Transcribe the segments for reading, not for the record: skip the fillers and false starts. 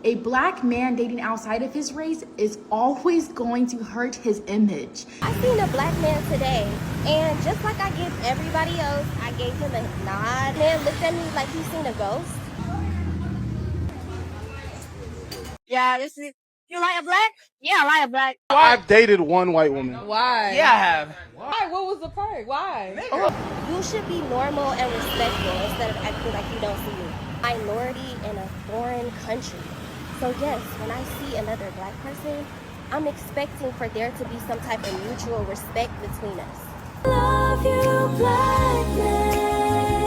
A black man dating outside of his race is always going to hurt his image. I seen a black man today, and just like I give everybody else, I gave him a nod. Man looked at me like he seen a ghost. Yeah, this is. You like a black? Yeah, I like a black. I've dated one white woman. Why? Yeah, I have. Why? What was the perk? Why? You should be normal and respectful instead of acting like you don't see me. Minority in a foreign country. So yes, when I see another black person, I'm expecting for there to be some type of mutual respect between us. Love you, black man.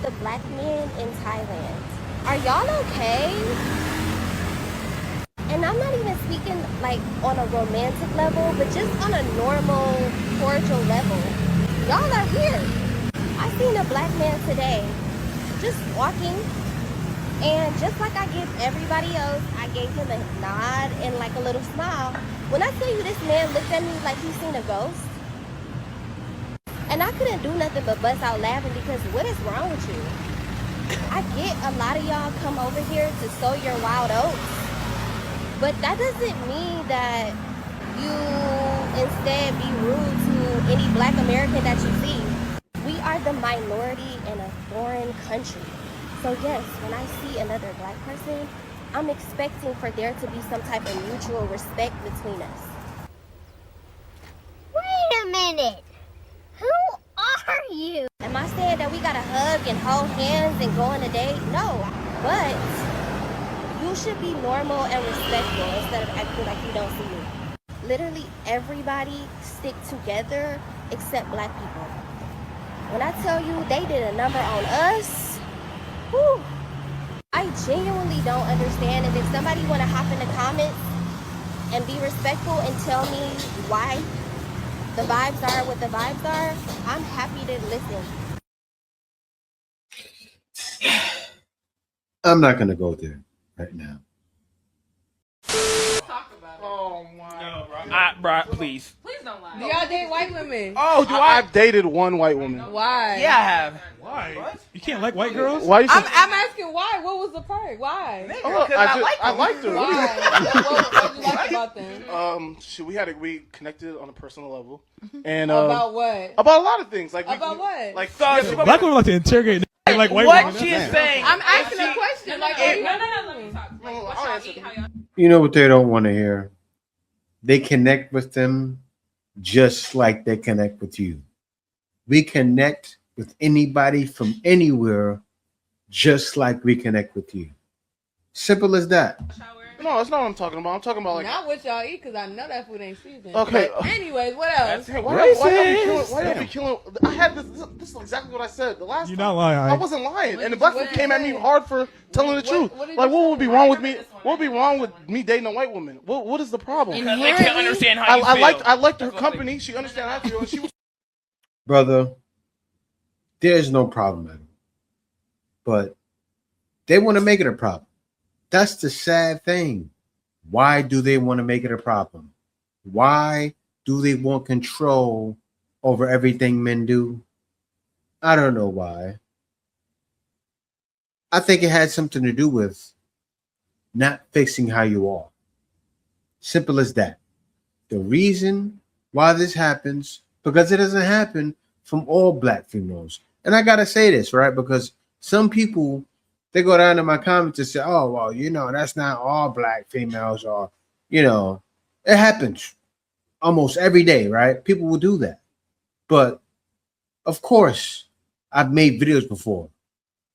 The black men in Thailand. Are y'all okay? And I'm not even speaking like on a romantic level, but just on a normal, cordial level. Y'all are weird. I seen a black man today just walking, and just like I give everybody else, I gave him a nod and like a little smile. When I tell you this man looked at me like he seen a ghost, and I couldn't do nothing but bust out laughing because what is wrong with you? I get a lot of y'all come over here to sow your wild oats, but that doesn't mean that you instead be rude to any black American that you see. We are the minority in a foreign country. So yes, when I see another black person, I'm expecting for there to be some type of mutual respect between us. Wait a minute. Who are you? Am I saying that we gotta hug and hold hands and go on a date? No, but you should be normal and respectful instead of acting like you don't see me. Literally everybody stick together except black people. When I tell you they did a number on us, whew, I genuinely don't understand. And if somebody wanna hop in the comments and be respectful and tell me why the vibes are what the vibes are, I'm happy to listen. I'm not gonna go there right now. Oh my. No, bro, please. Please don't lie. Do y'all date white women? Oh, do I? I've dated one white woman. Why? Yeah, I have. Why? What? You can't like white girls? Why you? I'm asking why. What was the perk? Why? Oh, I liked her. Why? what did you like about them? We connected on a personal level, and About what? about a lot of things. Like About what? Like Black women like to interrogate like white What women. she is saying? I'm asking a question. Like, Let me talk. Like, what y'all eat? How y'all? You know what they don't want to hear? They connect with them just like they connect with you. We connect with anybody from anywhere just like we connect with you. Simple as that. no, that's not what I'm talking about. I'm talking about like. not what y'all eat, because I know that food ain't seasoned. Okay. But anyways, what else? Why y'all be killing? I had this. This is exactly what I said the last You're time. not lying. I wasn't lying, and the did black you people came at me say? hard for telling the truth. what did Like, you what would be say? wrong with me? What would be wrong with me dating a white woman? What is the problem? Because they can't understand how you feel. I liked her company. She understand how I feel, and she was. Brother, there's no problem at all. But they want to make it a problem. That's the sad thing. Why do they want to make it a problem? Why do they want control over everything men do? I don't know why. I think it had something to do with not fixing how you are. Simple as that. The reason why this happens, because it doesn't happen from all black females. And I got to say this, right? Because some people, they go down to my comments and say, oh, well, you know, that's not all black females, or, you know, it happens almost every day, right? People will do that. But of course, I've made videos before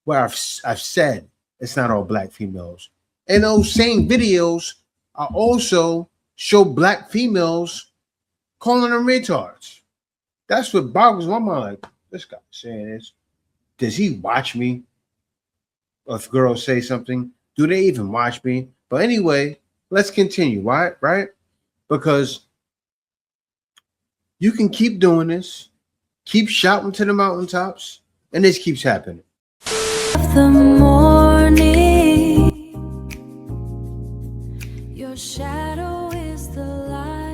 where I've said it's not all black females. And those same videos are also show black females calling them retards. That's what boggles my mind. Like, this guy saying this. Does he watch me? If girls say something, do they even watch me? But anyway, let's continue, right? Because you can keep doing this, keep shouting to the mountaintops, and this keeps happening. The morning, your shadow is the light.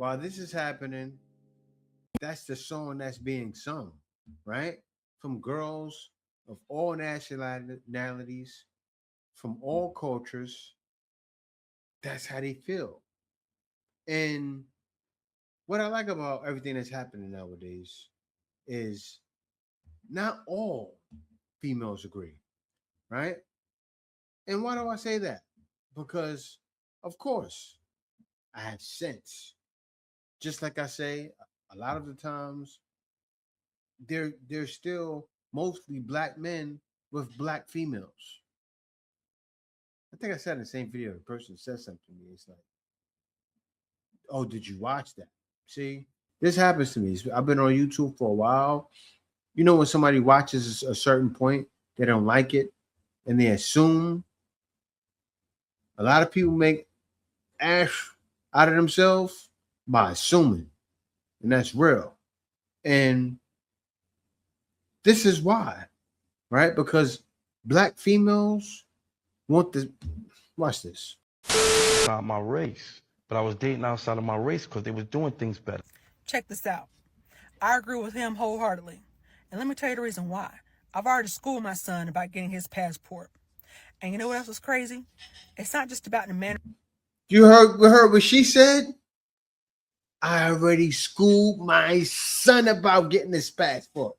while this is happening, that's the song that's being sung, right? From girls of all nationalities, from all cultures. That's how they feel. And what I like about everything that's happening nowadays is not all females agree, right? And why do I say that? Because, of course, I have sense. Just like I say, a lot of the times they're still mostly black men with black females. I think I said in the same video, the person said something to me. It's like, oh, did you watch that? See, this happens to me. I've been on YouTube for a while. You know, when somebody watches a certain point, they don't like it, and they assume. A lot of people make ash out of themselves by assuming, and that's real. And this is why, right? Because black females want this. Watch this. Not my race, but I was dating outside of my race because they was doing things better. Check this out. I agree with him wholeheartedly. And let me tell you the reason why. I've already schooled my son about getting his passport. And you know what else is crazy? It's not just about the man. You heard what she said? I already schooled my son about getting his passport.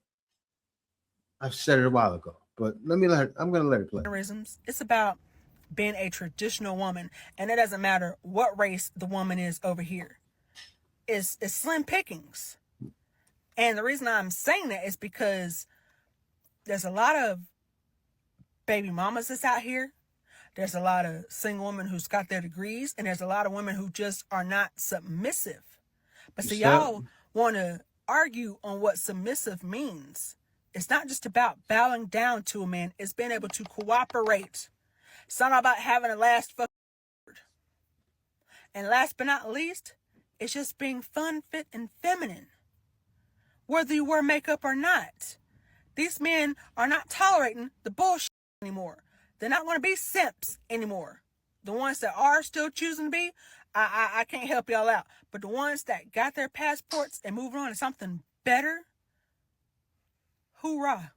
I've said it a while ago, but I'm gonna let it play. It's about being a traditional woman, and it doesn't matter what race the woman is over here. It's slim pickings. And the reason I'm saying that is because there's a lot of baby mamas that's out here. There's a lot of single women who's got their degrees, and there's a lot of women who just are not submissive. But see, y'all want to argue on what submissive means. It's not just about bowing down to a man. It's being able to cooperate. It's not about having a last fucking word. And last but not least, it's just being fun, fit, and feminine. Whether you wear makeup or not. These men are not tolerating the bullshit anymore. They're not going to be simps anymore. The ones that are still choosing to be, I can't help y'all out. But the ones that got their passports and moving on to something better, hoorah.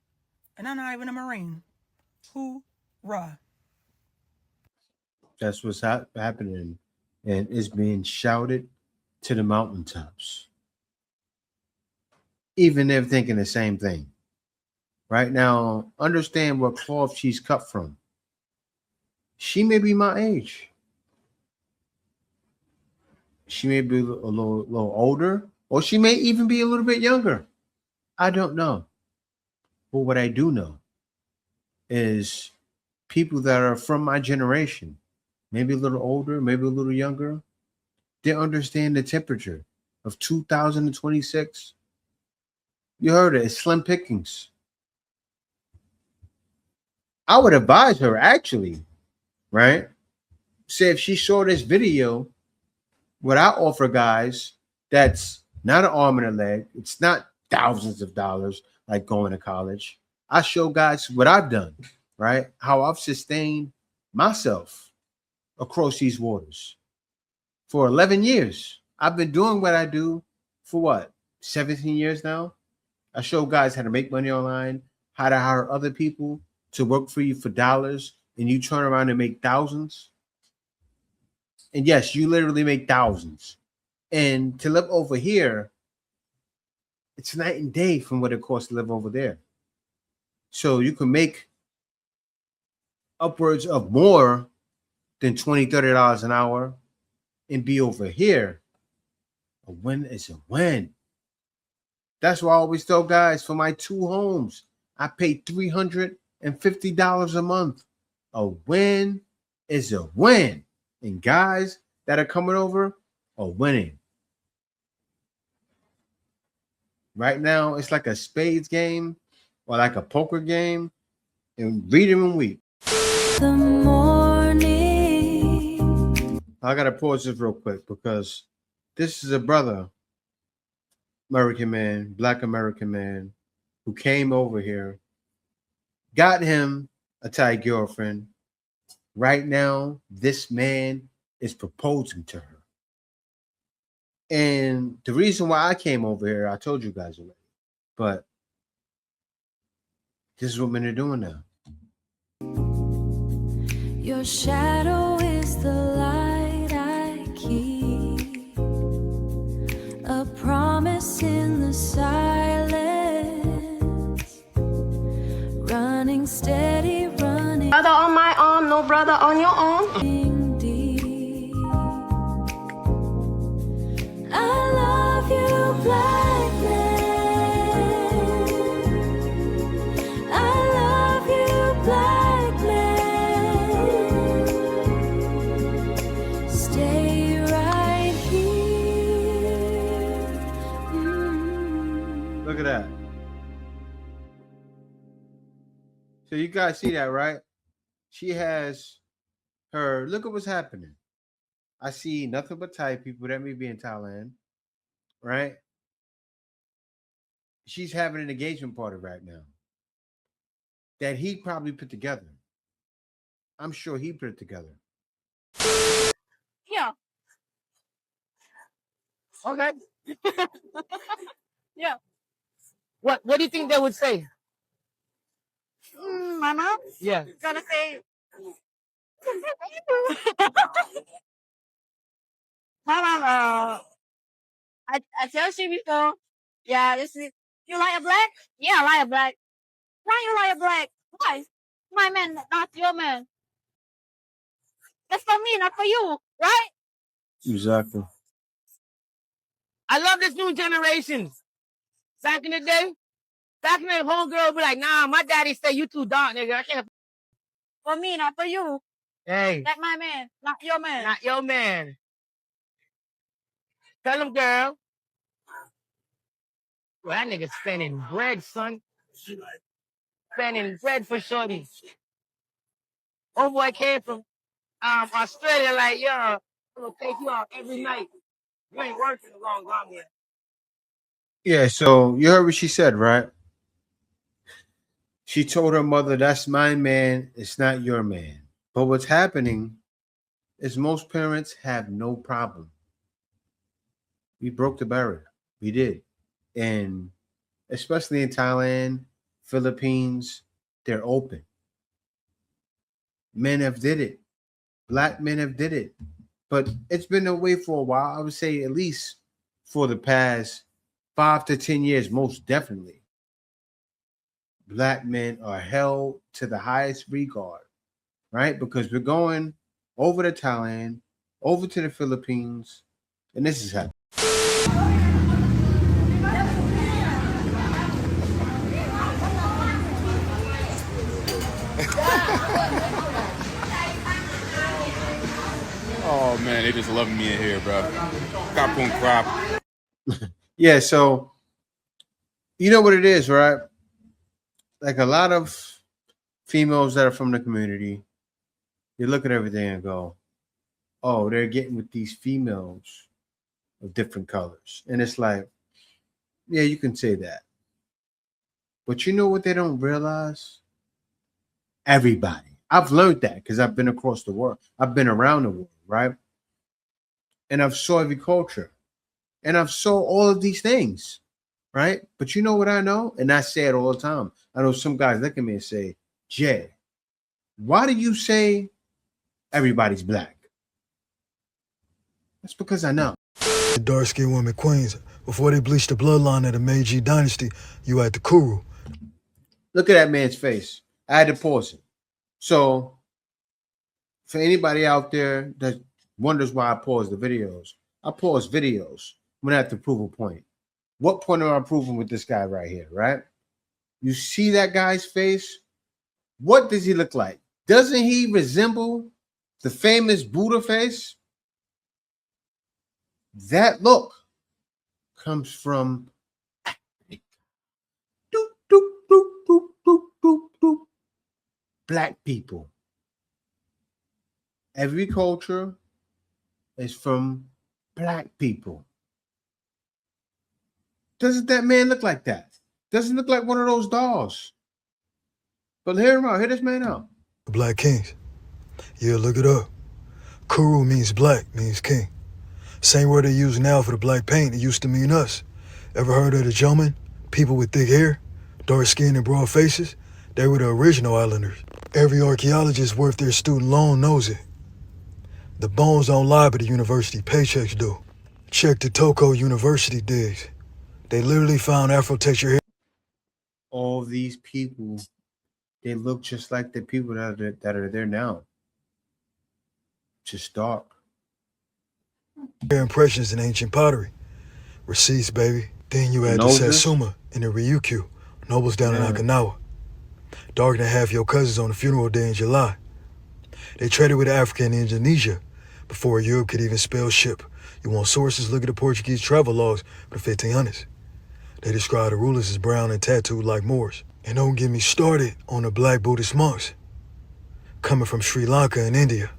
And I'm not even a Marine. Hoorah. That's what's happening. And it's being shouted to the mountaintops. Even they're thinking the same thing. Right now, understand what cloth she's cut from. She may be my age. She may be a little older, or she may even be a little bit younger. I don't know. But what I do know is people that are from my generation, maybe a little older, maybe a little younger, they understand the temperature of 2026. You heard it. It's slim pickings. I would advise her, actually, right? Say if she saw this video, what I offer guys, that's not an arm and a leg. It's not thousands of dollars like going to college. I show guys what I've done, right? How I've sustained myself across these waters. For 11 years. I've been doing what I do for what? 17 years now? I show guys how to make money online, how to hire other people to work for you for dollars, and you turn around and make thousands. And yes, you literally make thousands. And to live over here, it's night and day from what it costs to live over there. So you can make upwards of more than $20, $30 an hour and be over here. A win is a win. That's why I always tell guys, for my 2 homes, I pay $350 a month. A win is a win. And guys that are coming over are winning. Right now, it's like a spades game or like a poker game. And read them and weep. The morning. I got to pause this real quick because this is a brother, American man, Black American man, who came over here, got him a Thai girlfriend. Right now, this man is proposing to her. And the reason why I came over here, I told you guys already, but this is what men are doing now. Your shadow is the light I keep, a promise in the silence, running steady, running. Brother on my arm, no brother on your arm. Deep. I love you, black man. I love you, black man. Stay right here. Look at that. So you guys see that, right? She has her, look at what's happening. I see nothing but Thai people that may be in Thailand, right? She's having an engagement party right now that he probably put together. I'm sure he put it together. Yeah. Okay. Yeah. What do you think they would say? My mom? Yeah. Gonna say. My mom, I tell you before. Yeah, this is. You like a black? Yeah, I like a black. Why you like a black? Why? My man, not your man. That's for me, not for you, right? Exactly. I love this new generation. Back in the day, homegirl would be like, nah, my daddy said you too dark, nigga. I can't. For me, not for you. Hey. That's my man, not your man. Not your man. Tell him, girl. Well, that nigga spending bread, son. Spending bread for shorty. Oh boy came from Australia, like, yo, I'm gonna take you out every night. You ain't working long here. Yeah, so you heard what she said, right? She told her mother, that's my man, it's not your man. But what's happening is most parents have no problem. We broke the barrier. We did. And especially in Thailand, Philippines, they're open. Men have did it. Black men have did it. But it's been that way for a while. I would say at least for the past 5 to 10 years, most definitely. Black men are held to the highest regard, right? Because we're going over to Thailand, over to the Philippines, and this is happening. Oh man, they just loving me in here, bro. Kapun crap. Yeah, so you know what it is, right? Like a lot of females that are from the community, you look at everything and go, oh, they're getting with these females of different colors. And it's like, yeah, you can say that. But you know what they don't realize? Everybody. I've learned that because I've been across the world. I've been around the world, right? And I've saw every culture. And I've saw all of these things, right? But you know what I know? And I say it all the time. I know some guys look at me and say, Jay, why do you say everybody's black? That's because I know. The dark-skinned women, queens, before they bleached the bloodline of the Meiji dynasty, you had the Kuru. Look at that man's face. I had to pause it. So, for anybody out there that wonders why I pause the videos, I pause videos when I have to prove a point. What point am I proving with this guy right here, right? You see that guy's face? What does he look like? Doesn't he resemble the famous Buddha face? That look comes from black people. Every culture is from black people. Doesn't that man look like that? Doesn't look like one of those dolls. But hear him out. Hear this man out. Black kings. Yeah, look it up. Kuru means black, means king. Same word they use now for the black paint, it used to mean us. Ever heard of the Jomon? People with thick hair, dark skin, and broad faces? They were the original islanders. Every archaeologist worth their student loan knows it. The bones don't lie, but the university paychecks do. Check the Toko University digs. They literally found Afro-texture hair. All these people, they look just like the people that are there now. Just dark. Impressions in ancient pottery. Receipts, baby. Then you add the Satsuma and the Ryukyu, nobles down in Okinawa. Darker than half your cousins on the funeral day in July. They traded with Africa and Indonesia before Europe could even spell ship. You want sources? Look at the Portuguese travel logs from the 1500s. They describe the rulers as brown and tattooed like Moors. And don't get me started on the black Buddhist monks coming from Sri Lanka and India.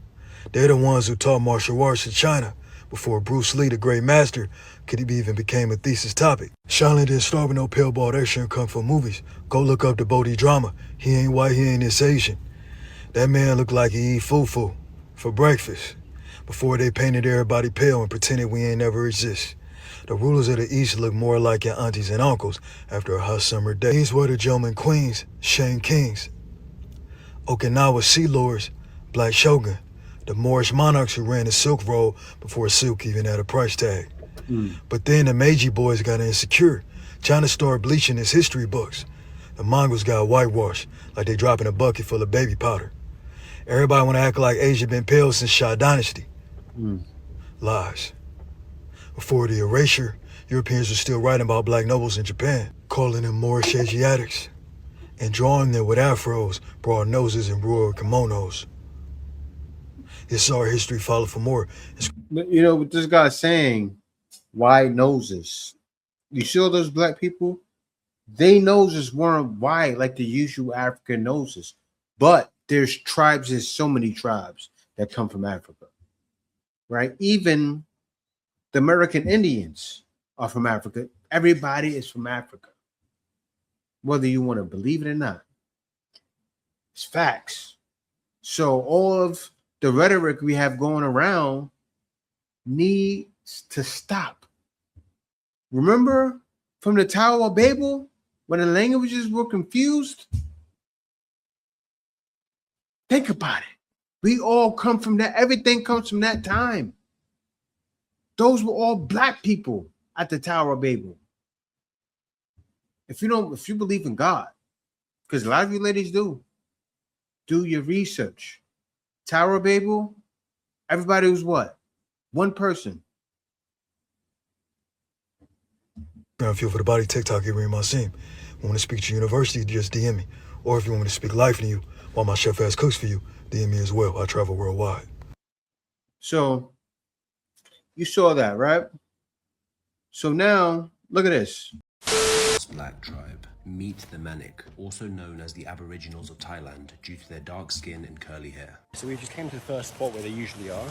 They're the ones who taught martial arts in China before Bruce Lee, the great master, could even became a thesis topic. Shaolin didn't start with no pale-balled action kung fu movies. Go look up the Bodhi drama. He ain't white, he ain't this Asian. That man looked like he eat fufu for breakfast before they painted everybody pale and pretended we ain't never exist. The rulers of the East look more like your aunties and uncles after a hot summer day. These were the Jomon queens, Shane kings, Okinawa sea lords, black shogun, the Moorish monarchs who ran the Silk Road before silk even had a price tag. But then the Meiji boys got insecure. China started bleaching its history books. The Mongols got whitewashed, like they dropping a bucket full of baby powder. Everybody want to act like Asia been pale since Shah Dynasty. Lies. Before the erasure, Europeans were still writing about black nobles in Japan, calling them Moorish Asiatics, and drawing them with afros, broad noses, and rural kimonos. It's our history, follow for more. But you know what this guy's saying, wide noses. You see all those black people? They noses weren't wide like the usual African noses. But there's tribes, there's so many tribes that come from Africa. Right? Even the American Indians are from Africa. Everybody is from Africa. Whether you want to believe it or not. It's facts. So all of the rhetoric we have going around needs to stop. Remember from the Tower of Babel when the languages were confused? Think about it. We all come from that. Everything comes from that time. Those were all black people at the Tower of Babel. If you believe in God, because a lot of you ladies do your research. Tower of Babel, everybody was what? One person. Ground feel for the body, TikTok, Ibrahim Asim. Want to speak to university, just DM me. Or if you want me to speak life to you while my chef ass cooks for you, DM me as well. I travel worldwide. So you saw that, right? So now look at this. Black tribe. Meet the Manic, also known as the Aboriginals of Thailand due to their dark skin and curly hair. So we just came to the first spot where they usually are,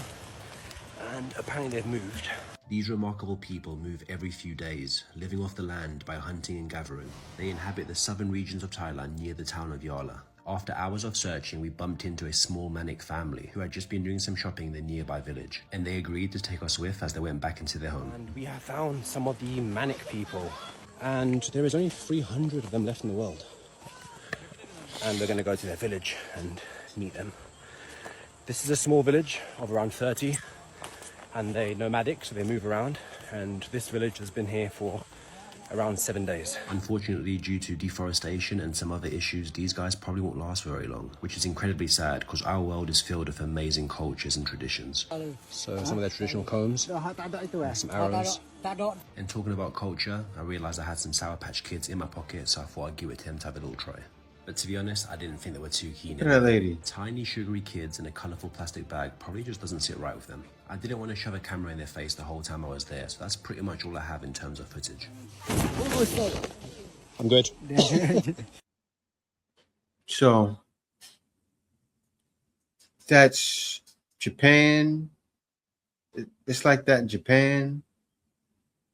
and apparently they've moved. These remarkable people move every few days, living off the land by hunting and gathering. They inhabit the southern regions of Thailand near the town of Yala. After hours of searching, we bumped into a small Manic family who had just been doing some shopping in the nearby village, and they agreed to take us with as they went back into their home. And we have found some of the Manic people, and there is only 300 of them left in the world. And we're going to go to their village and meet them. This is a small village of around 30, and they're nomadic, so they move around, and this village has been here for around 7 days. Unfortunately, due to deforestation and some other issues, these guys probably won't last very long, which is incredibly sad because our world is filled with amazing cultures and traditions. So some of their traditional combs, some arrows. And talking about culture, I realised I had some Sour Patch Kids in my pocket, so I thought I'd give it to him to have a little try. But to be honest, I didn't think they were too keen. Look at that lady. Tiny sugary kids in a colourful plastic bag probably just doesn't sit right with them. I didn't want to shove a camera in their face the whole time I was there, so that's pretty much all I have in terms of footage. I'm good. So that's Japan. It's like that in Japan,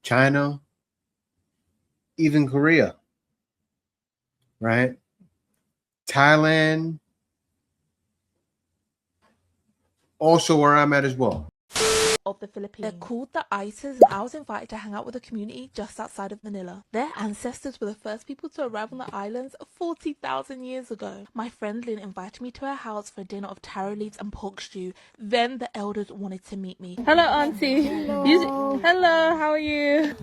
China, even Korea, right? Thailand, also where I'm at as well. of the Philippines. They're called the Itas, and I was invited to hang out with a community just outside of Manila. Their ancestors were the first people to arrive on the islands 40,000 years ago. My friend Lynn invited me to her house for a dinner of taro leaves and pork stew. Then the elders wanted to meet me. Hello, Auntie. Hello. Hello, how are you?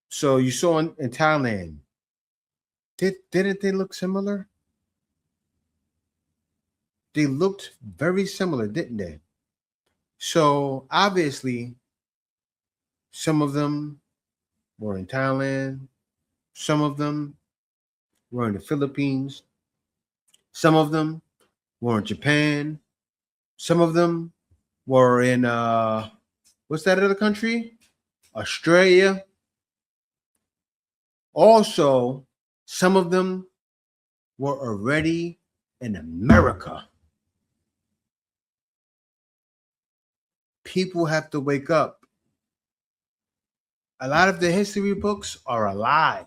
So you saw in Thailand, didn't they look similar? They looked very similar, didn't they? So obviously, some of them were in Thailand, some of them were in the Philippines, some of them were in Japan, some of them were in what's that other country? Australia. Also, some of them were already in America. People have to wake up. A lot of the history books are a lie.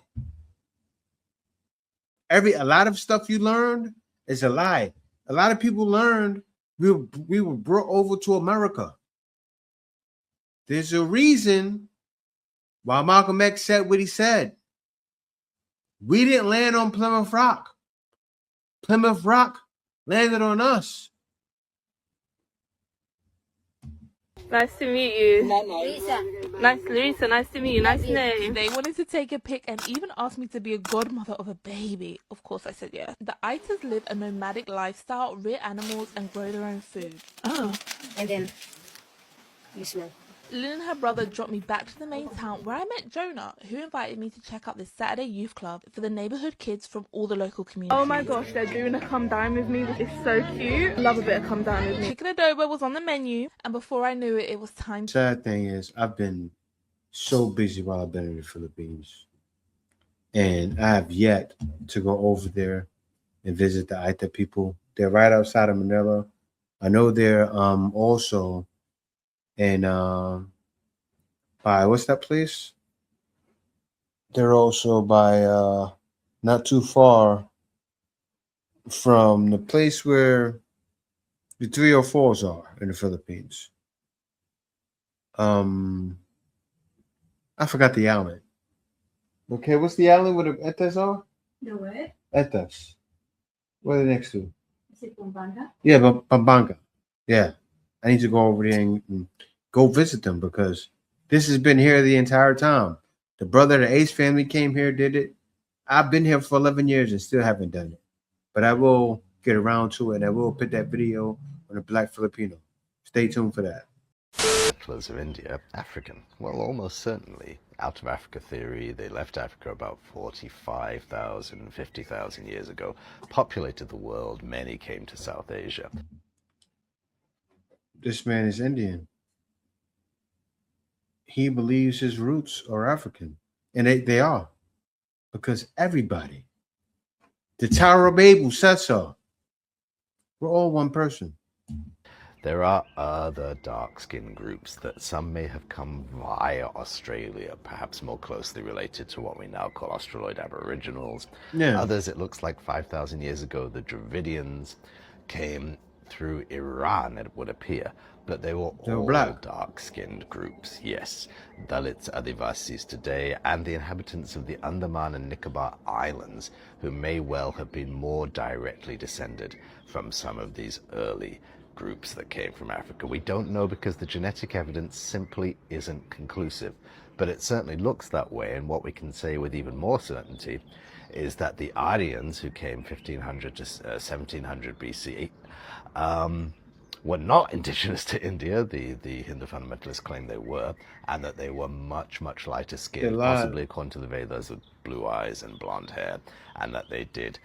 A lot of stuff you learned is a lie. A lot of people learned we were brought over to America. There's a reason why Malcolm X said what he said. We didn't land on Plymouth Rock. Plymouth Rock landed on us. Nice to meet you. Larissa, nice to meet you. Nice name. They wanted to take a pic and even asked me to be a godmother of a baby. Of course, I said yes. The Itas live a nomadic lifestyle, rear animals, and grow their own food. Oh, and then you smell. Lynn and her brother dropped me back to the main town where I met Jonah, who invited me to check out this Saturday youth club for the neighborhood kids from all the local communities. Oh my gosh, they're doing a come down with me, which is so cute. Love a bit of come down with me. Chicken adobo was on the menu, and before I knew it, it was time. Sad thing is, I've been so busy while I've been in the Philippines, and I have yet to go over there and visit the Aita people. They're right outside of Manila. I know they're also in by what's that place? They're also by not too far from the place where the 304s are in the Philippines. I forgot the island. Okay, what's the island where the Etas are? The what? Etas. What are they next to? Is it Pampanga? Yeah, but Pampanga. Yeah. I need to go over there and go visit them because this has been here the entire time. The brother of the Ace family came here, did it. I've been here for 11 years and still haven't done it. But I will get around to it and I will put that video on a Black Filipino. Stay tuned for that. Settlers of India, African. Well, almost certainly. Out of Africa theory, they left Africa about 45,000, 50,000 years ago, populated the world, many came to South Asia. This man is Indian. He believes his roots are African. And they are. Because everybody, the Tower of Babel said so. We're all one person. There are other dark-skinned groups that some may have come via Australia, perhaps more closely related to what we now call Australoid Aboriginals. Yeah. Others, it looks like 5,000 years ago, the Dravidians came through Iran, it would appear, but they were all black. dark-skinned groups, yes. Dalits, Adivasis today, and the inhabitants of the Andaman and Nicobar Islands, who may well have been more directly descended from some of these early groups that came from Africa. We don't know because the genetic evidence simply isn't conclusive, but it certainly looks that way, and what we can say with even more certainty is that the Aryans, who came 1500 to 1700 BC, were not indigenous to India. The Hindu fundamentalists claim they were, and that they were much, much lighter skinned, possibly according to the Vedas with blue eyes and blonde hair, and that they did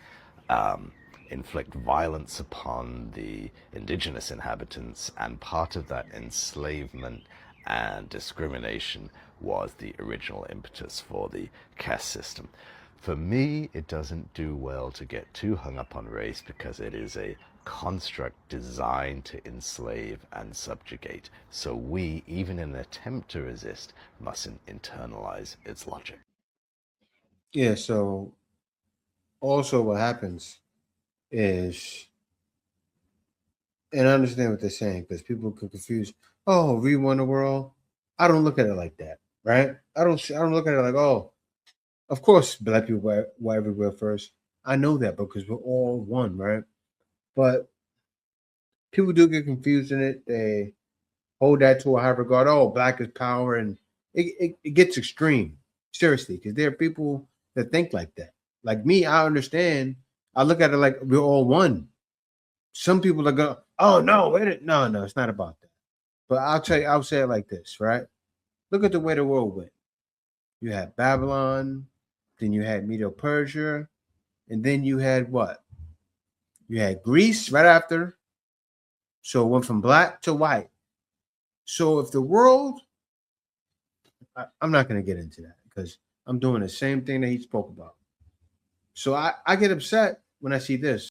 inflict violence upon the indigenous inhabitants, and part of that enslavement and discrimination was the original impetus for the caste system. For me, it doesn't do well to get too hung up on race because it is a construct designed to enslave and subjugate. So we, even in an attempt to resist, mustn't internalize its logic. Yeah, so also what happens is And I understand what they're saying because people can confuse. Oh, we won the world. I don't look at it like that, right? I don't look at it like, oh, of course, black people were everywhere first. I know that because we're all one, right? But people do get confused in it. They hold that to a high regard. Oh, black is power, and it gets extreme, seriously, because there are people that think like that. Like me, I understand. I look at it like we're all one. Some people are going, oh no, no, it's not about that. But I'll say it like this, right? Look at the way the world went. You had Babylon, then you had Medo-Persia, and then you had what? You had Greece right after. So it went from black to white. So if the world, I'm not going to get into that because I'm doing the same thing that he spoke about. So I get upset when I see this.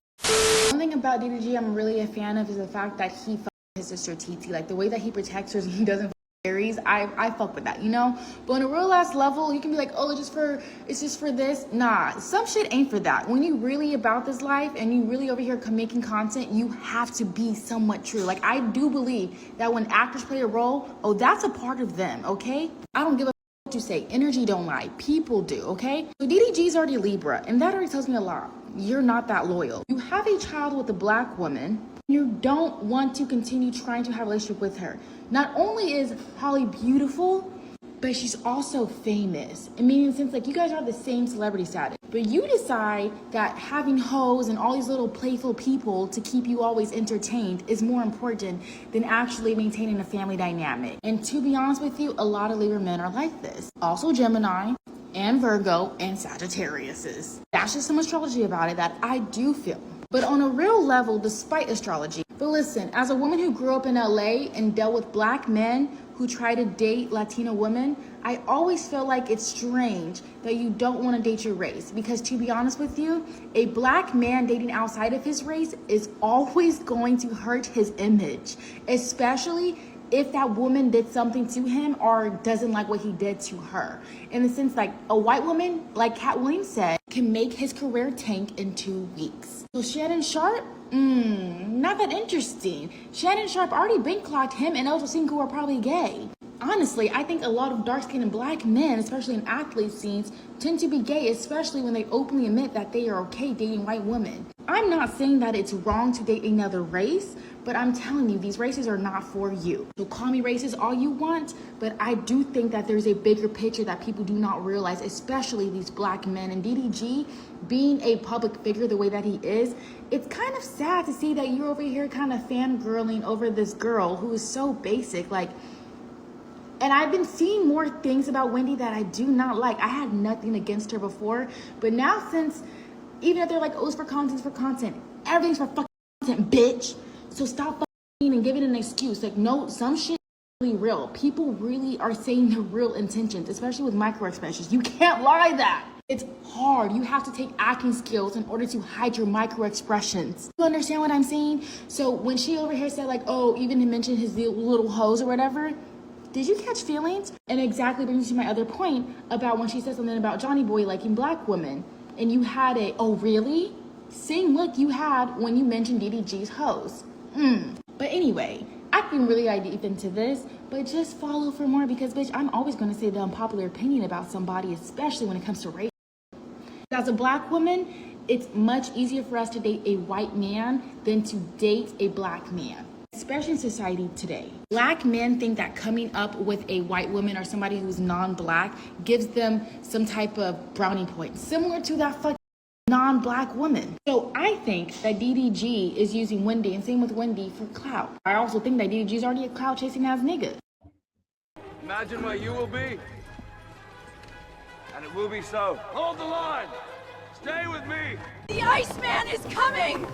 One thing about DDG I'm really a fan of is the fact that he fucks his sister TT. Like the way that he protects her and he doesn't fuck Aries. I fuck with that, you know? But on a real ass level, you can be like, oh, it's just for this. Nah, some shit ain't for that. When you really about this life and you really over here making content, you have to be somewhat true. Like I do believe that when actors play a role, oh, that's a part of them, okay? I don't give a what you say. Energy don't lie. People do, okay? So DDG's already Libra, and that already tells me a lot. You're not that loyal. You have a child with a black woman. You don't want to continue trying to have a relationship with her. Not only is Holly beautiful, but she's also famous. I mean, in the sense like you guys are the same celebrity status. But you decide that having hoes and all these little playful people to keep you always entertained is more important than actually maintaining a family dynamic. And to be honest with you, a lot of Libra men are like this. Also Gemini and Virgo and Sagittariuses. That's just some astrology about it that I do feel. But on a real level, despite astrology. But listen, as a woman who grew up in LA and dealt with black men who try to date Latino women, I always feel like it's strange that you don't want to date your race. Because to be honest with you, a black man dating outside of his race is always going to hurt his image. Especially if that woman did something to him or doesn't like what he did to her. In the sense like a white woman, like Cat Williams said, can make his career tank in 2 weeks. So Shannon Sharp, not that interesting. Shannon Sharp already been clocked him and Ojo Cinco are probably gay. Honestly, I think a lot of dark-skinned and black men, especially in athlete scenes, tend to be gay, especially when they openly admit that they are okay dating white women. I'm not saying that it's wrong to date another race, but I'm telling you, these races are not for you. So call me racist all you want, but I do think that there's a bigger picture that people do not realize, especially these black men. And DDG, being a public figure the way that he is, it's kind of sad to see that you're over here kind of fangirling over this girl who is so basic. Like, and I've been seeing more things about Wendy that I do not like. I had nothing against her before, but now since, even if they're like, oh, it's for content, everything's for fucking content, bitch. So stop fucking and giving an excuse. Like, no, some shit is really real. People really are saying their real intentions, especially with micro expressions. You can't lie that. It's hard. You have to take acting skills in order to hide your micro expressions. You understand what I'm saying? So when she over here said like, oh, even to mention his little hoes or whatever, did you catch feelings? And exactly brings me to my other point about when she said something about Johnny Boy liking black women. And you had a, oh really? Same look you had when you mentioned DDG's hoes. But anyway, I can really dive deep into this, but just follow for more because, bitch, I'm always going to say the unpopular opinion about somebody, especially when it comes to race. As a black woman, it's much easier for us to date a white man than to date a black man, especially in society today. Black men think that coming up with a white woman or somebody who's non-black gives them some type of brownie point, similar to that fucking non-black woman. So I think that DDG is using Wendy, and same with Wendy, for clout. I also think that DDG is already a clout chasing ass nigga. Imagine where you will be, and it will be so. Hold the line. Stay with me. The Iceman is coming!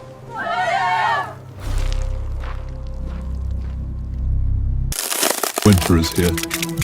Winter is here.